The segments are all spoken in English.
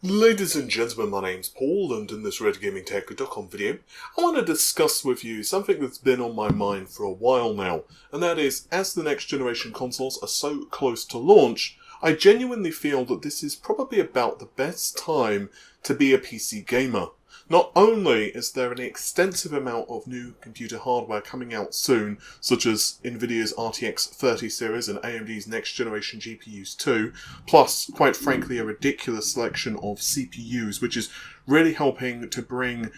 Ladies and gentlemen, my name's Paul, and in this RedGamingTech.com video, I want to discuss with you something that's been on my mind for a while now, and that is, as the next generation consoles are so close to launch, I genuinely feel that this is probably about the best time to be a PC gamer. Not only is there an extensive amount of new computer hardware coming out soon, such as Nvidia's RTX 30 series and AMD's next generation GPUs too, plus, quite frankly, a ridiculous selection of CPUs, which is really helping to bring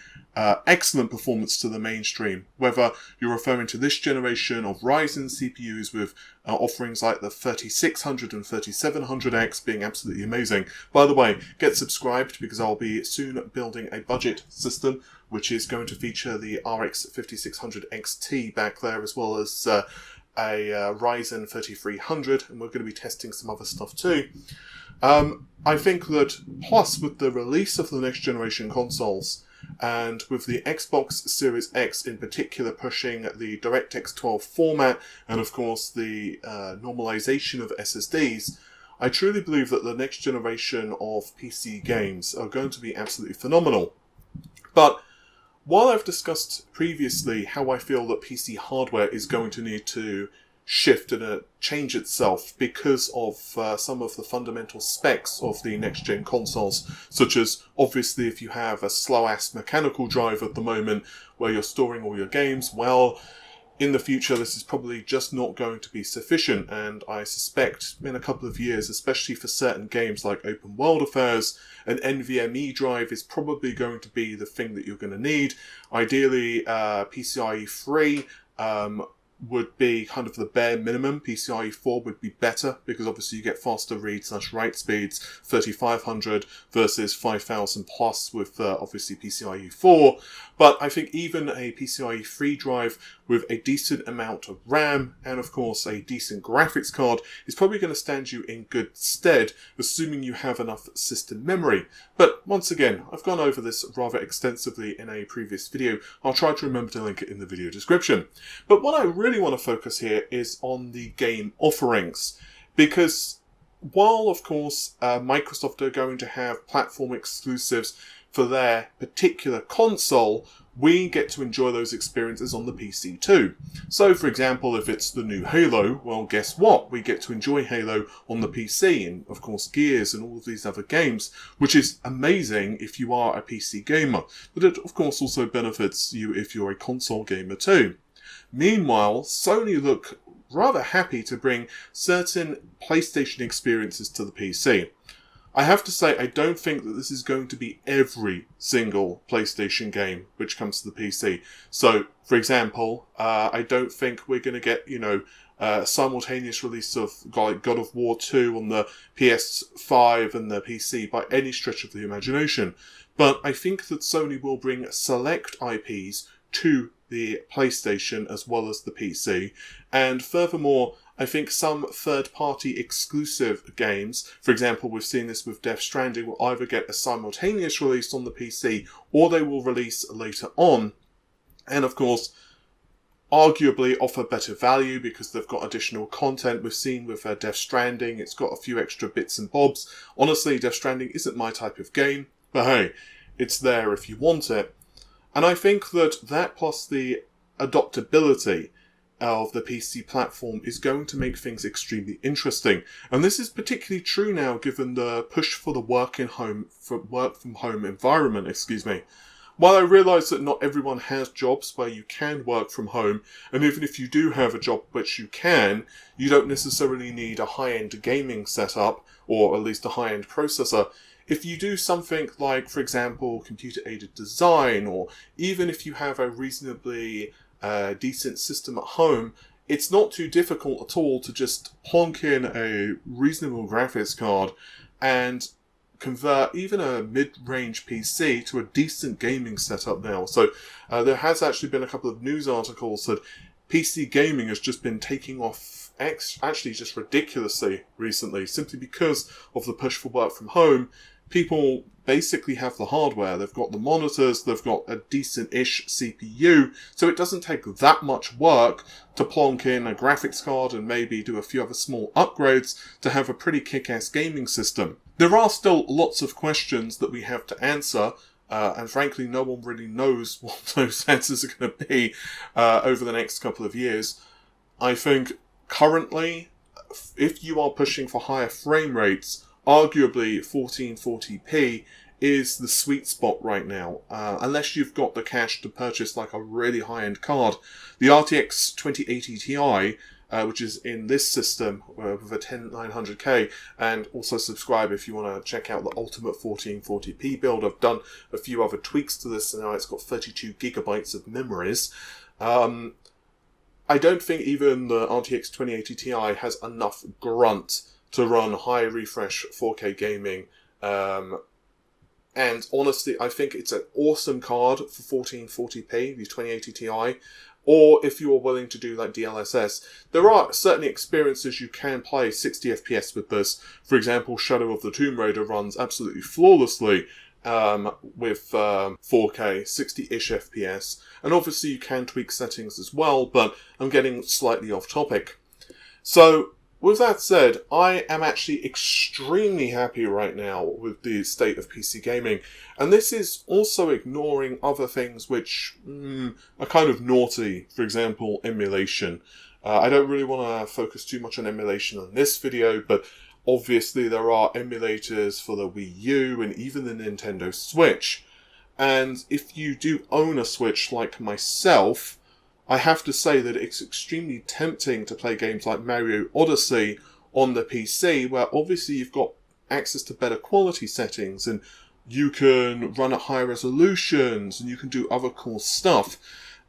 excellent performance to the mainstream, whether you're referring to this generation of Ryzen CPUs with offerings like the 3600 and 3700X being absolutely amazing. By the way, get subscribed because I'll be soon building a budget system which is going to feature the RX 5600 XT back there, as well as a Ryzen 3300, and we're going to be testing some other stuff too. I think that plus with the release of the next generation consoles, and with the Xbox Series X in particular pushing the DirectX 12 format, and of course the normalization of SSDs, I truly believe that the next generation of PC games are going to be absolutely phenomenal. But while I've discussed previously how I feel that PC hardware is going to need to shift and change itself because of some of the fundamental specs of the next-gen consoles, such as, obviously, if you have a slow-ass mechanical drive at the moment where you're storing all your games, well, in the future this is probably just not going to be sufficient, and I suspect in a couple of years, especially for certain games like open world affairs, an NVMe drive is probably going to be the thing that you're going to need. Ideally, PCIe 3 would be kind of the bare minimum. PCIe 4 would be better because obviously you get faster read/write speeds, 3500 versus 5000 plus with obviously PCIe 4. But I think even a PCIe 3 drive with a decent amount of RAM and of course a decent graphics card is probably going to stand you in good stead, assuming you have enough system memory. But once again, I've gone over this rather extensively in a previous video. I'll try to remember to link it in the video description. But what I really want to focus here is on the game offerings, because while of course Microsoft are going to have platform exclusives for their particular console, we get to enjoy those experiences on the PC too. So for example, if it's the new Halo, well guess what? We get to enjoy Halo on the PC, and of course Gears and all of these other games, which is amazing if you are a PC gamer. But it of course also benefits you if you're a console gamer too. Meanwhile, Sony look rather happy to bring certain PlayStation experiences to the PC. I have to say, I don't think that this is going to be every single PlayStation game which comes to the PC. So, for example, I don't think we're going to get, simultaneous release of God of War 2 on the PS5 and the PC by any stretch of the imagination. But I think that Sony will bring select IPs to the PlayStation as well as the PC, and furthermore, I think some third-party exclusive games, for example, we've seen this with Death Stranding, will either get a simultaneous release on the PC or they will release later on, and of course, arguably offer better value because they've got additional content. We've seen with Death Stranding, it's got a few extra bits and bobs. Honestly, Death Stranding isn't my type of game, but hey, it's there if you want it. And I think that plus the adoptability of the PC platform is going to make things extremely interesting. And this is particularly true now given the push for the work from home environment, While I realise that not everyone has jobs where you can work from home, and even if you do have a job which you can, you don't necessarily need a high-end gaming setup, or at least a high-end processor. If you do something like, for example, computer-aided design, or even if you have a reasonably decent system at home, it's not too difficult at all to just plonk in a reasonable graphics card and convert even a mid-range PC to a decent gaming setup now. So there has actually been a couple of news articles that PC gaming has just been taking off actually just ridiculously recently, simply because of the push for work from home. People basically have the hardware, they've got the monitors, they've got a decent-ish CPU, so it doesn't take that much work to plonk in a graphics card and maybe do a few other small upgrades to have a pretty kick-ass gaming system. There are still lots of questions that we have to answer, and frankly, no one really knows what those answers are going to be over the next couple of years. I think currently, if you are pushing for higher frame rates, arguably 1440p is the sweet spot right now. Unless you've got the cash to purchase like a really high-end card. The RTX 2080 Ti, which is in this system with a 10900K, and also subscribe if you want to check out the ultimate 1440p build. I've done a few other tweaks to this, and now it's got 32 gigabytes of memories. I don't think even the RTX 2080 Ti has enough grunt to run high refresh 4K gaming. And honestly, I think it's an awesome card for 1440p, the 2080 Ti. Or if you are willing to do like DLSS, there are certainly experiences you can play 60 FPS with this. For example, Shadow of the Tomb Raider runs absolutely flawlessly with 4K, 60-ish FPS. And obviously you can tweak settings as well, but I'm getting slightly off topic. So, with that said, I am actually extremely happy right now with the state of PC gaming. And this is also ignoring other things which are kind of naughty. For example, emulation. I don't really want to focus too much on emulation in this video, but obviously there are emulators for the Wii U and even the Nintendo Switch. And if you do own a Switch like myself, I have to say that it's extremely tempting to play games like Mario Odyssey on the PC, where obviously you've got access to better quality settings, and you can run at higher resolutions, and you can do other cool stuff.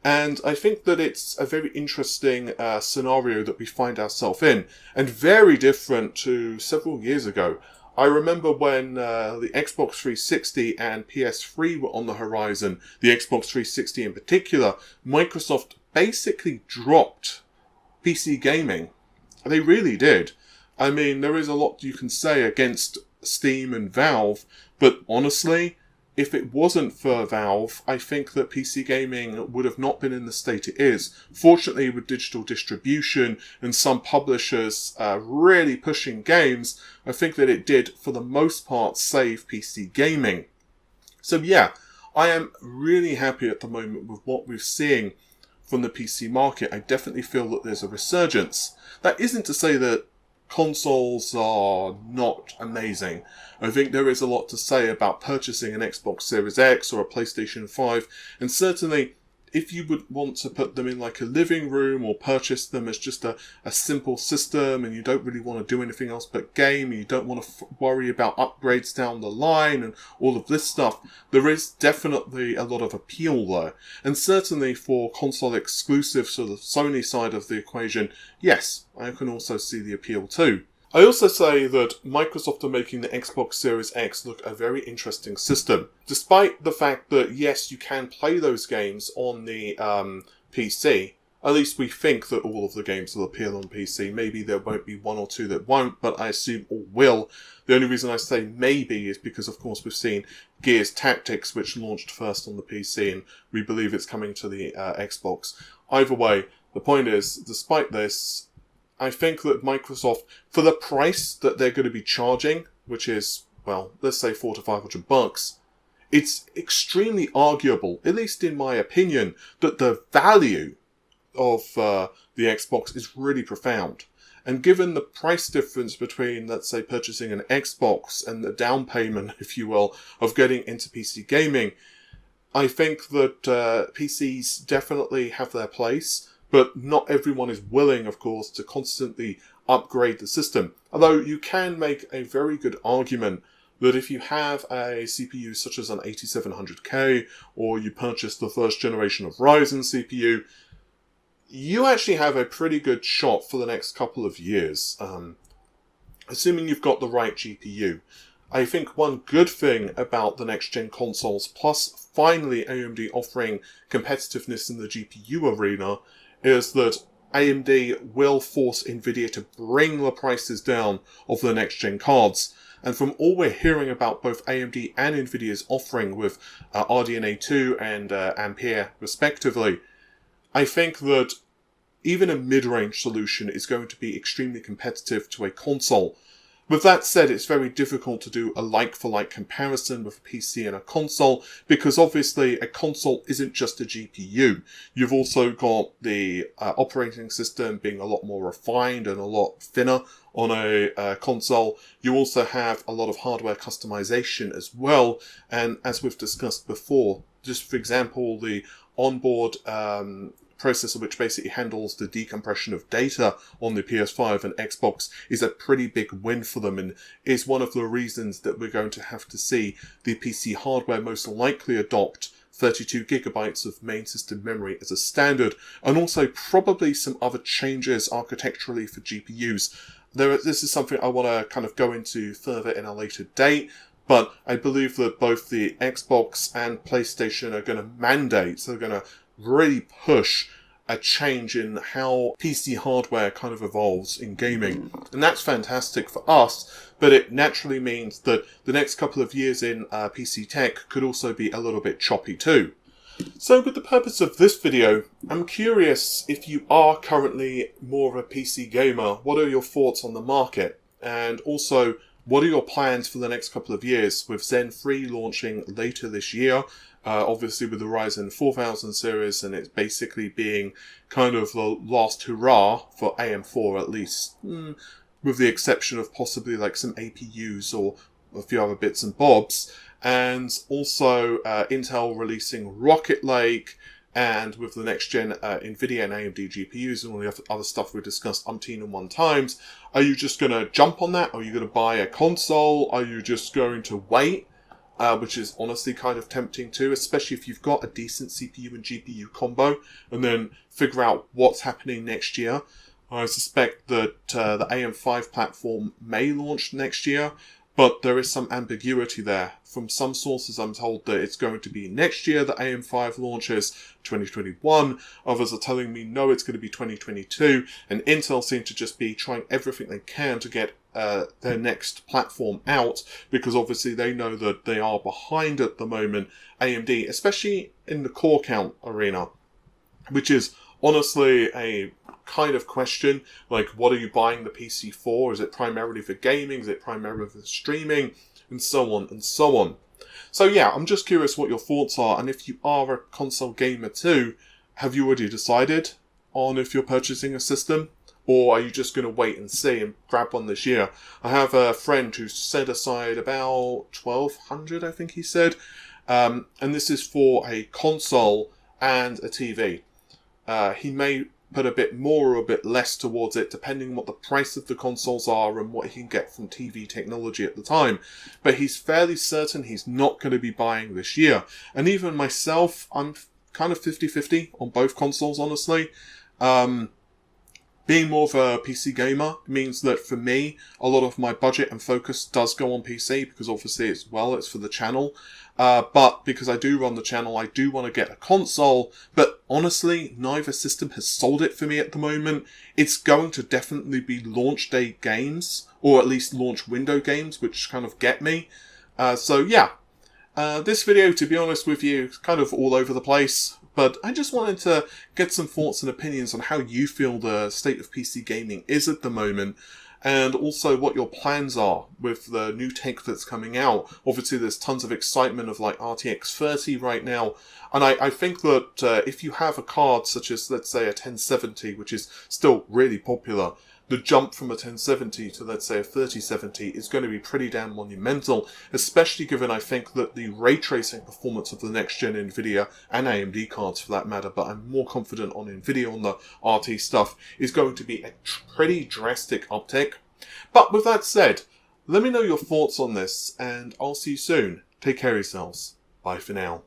And I think that it's a very interesting scenario that we find ourselves in, and very different to several years ago. I remember when the Xbox 360 and PS3 were on the horizon, the Xbox 360 in particular, Microsoft basically dropped PC gaming. They really did. I mean, there is a lot you can say against Steam and Valve, but honestly, if it wasn't for Valve, I think that PC gaming would have not been in the state it is. Fortunately, with digital distribution and some publishers really pushing games, I think that it did, for the most part, save PC gaming. So yeah, I am really happy at the moment with what we're seeing from the PC market. I definitely feel that there's a resurgence. That isn't to say that consoles are not amazing. I think there is a lot to say about purchasing an Xbox Series X or a PlayStation 5, and certainly if you would want to put them in like a living room or purchase them as just a simple system and you don't really want to do anything else but game, and you don't want to worry about upgrades down the line and all of this stuff, there is definitely a lot of appeal there. And certainly for console exclusives, so the Sony side of the equation, yes, I can also see the appeal too. I also say that Microsoft are making the Xbox Series X look a very interesting system. Despite the fact that, yes, you can play those games on the PC, at least we think that all of the games will appeal on PC. Maybe there won't be one or two that won't, but I assume all will. The only reason I say maybe is because, of course, we've seen Gears Tactics, which launched first on the PC, and we believe it's coming to the Xbox. Either way, the point is, despite this, I think that Microsoft, for the price that they're going to be charging, which is, well, let's say $400 to $500, it's extremely arguable, at least in my opinion, that the value of the Xbox is really profound. And given the price difference between, let's say, purchasing an Xbox and the down payment, if you will, of getting into PC gaming, I think that PCs definitely have their place. But not everyone is willing, of course, to constantly upgrade the system. Although you can make a very good argument that if you have a CPU such as an 8700K, or you purchase the first generation of Ryzen CPU, you actually have a pretty good shot for the next couple of years, assuming you've got the right GPU. I think one good thing about the next-gen consoles, plus finally AMD offering competitiveness in the GPU arena, is that AMD will force Nvidia to bring the prices down of the next-gen cards. And from all we're hearing about both AMD and Nvidia's offering with RDNA 2 and Ampere respectively, I think that even a mid-range solution is going to be extremely competitive to a console. With that said, it's very difficult to do a like-for-like comparison with a PC and a console, because obviously a console isn't just a GPU. You've also got the operating system being a lot more refined and a lot thinner on a console. You also have a lot of hardware customization as well, and as we've discussed before, just for example, the onboard processor, which basically handles the decompression of data on the PS5 and Xbox, is a pretty big win for them, and is one of the reasons that we're going to have to see the PC hardware most likely adopt 32 gigabytes of main system memory as a standard, and also probably some other changes architecturally for GPUs. This is something I want to kind of go into further in a later date, but I believe that both the Xbox and PlayStation are going to mandate, so they're going to really push a change in how PC hardware kind of evolves in gaming. And that's fantastic for us, but it naturally means that the next couple of years in PC tech could also be a little bit choppy too. So with the purpose of this video, I'm curious if you are currently more of a PC gamer, what are your thoughts on the market? And also, what are your plans for the next couple of years with Zen 3 launching later this year? Obviously with the Ryzen 4000 series, and it's basically being kind of the last hurrah for AM4 at least, with the exception of possibly like some APUs or a few other bits and bobs. And also Intel releasing Rocket Lake, and with the next gen Nvidia and AMD GPUs and all the other stuff we discussed umpteen and one times. Are you just going to jump on that? Are you going to buy a console? Are you just going to wait? Which is honestly kind of tempting too, especially if you've got a decent CPU and GPU combo, and then figure out what's happening next year. I suspect that the AM5 platform may launch next year, but there is some ambiguity there. From some sources I'm told that it's going to be next year that AM5 launches, 2021. Others are telling me no, it's going to be 2022. And Intel seem to just be trying everything they can to get their next platform out, because obviously they know that they are behind at the moment AMD, especially in the core count arena, which is honestly a kind of question. Like, what are you buying the PC for? Is it primarily for gaming? Is it primarily for streaming? And so on and so on. So yeah, I'm just curious what your thoughts are, and if you are a console gamer too, have you already decided on if you're purchasing a system? Or are you just going to wait and see and grab one this year? I have a friend who set aside about $1,200, I think he said. And this is for a console and a TV. He may put a bit more or a bit less towards it, depending on what the price of the consoles are and what he can get from TV technology at the time. But he's fairly certain he's not going to be buying this year. And even myself, I'm kind of 50-50 on both consoles, honestly. Being more of a PC gamer means that for me, a lot of my budget and focus does go on PC, because obviously it's for the channel. But because I do run the channel, I do want to get a console. But honestly, neither system has sold it for me at the moment. It's going to definitely be launch day games, or at least launch window games, which kind of get me. So yeah, this video, to be honest with you, is kind of all over the place. But I just wanted to get some thoughts and opinions on how you feel the state of PC gaming is at the moment, and also what your plans are with the new tech that's coming out. Obviously, there's tons of excitement of like RTX 30 right now, and I think that if you have a card such as, let's say, a 1070, which is still really popular, the jump from a 1070 to, let's say, a 3070 is going to be pretty damn monumental, especially given I think that the ray tracing performance of the next-gen Nvidia and AMD cards for that matter, but I'm more confident on Nvidia on the RT stuff, is going to be a pretty drastic uptick. But with that said, let me know your thoughts on this, and I'll see you soon. Take care of yourselves. Bye for now.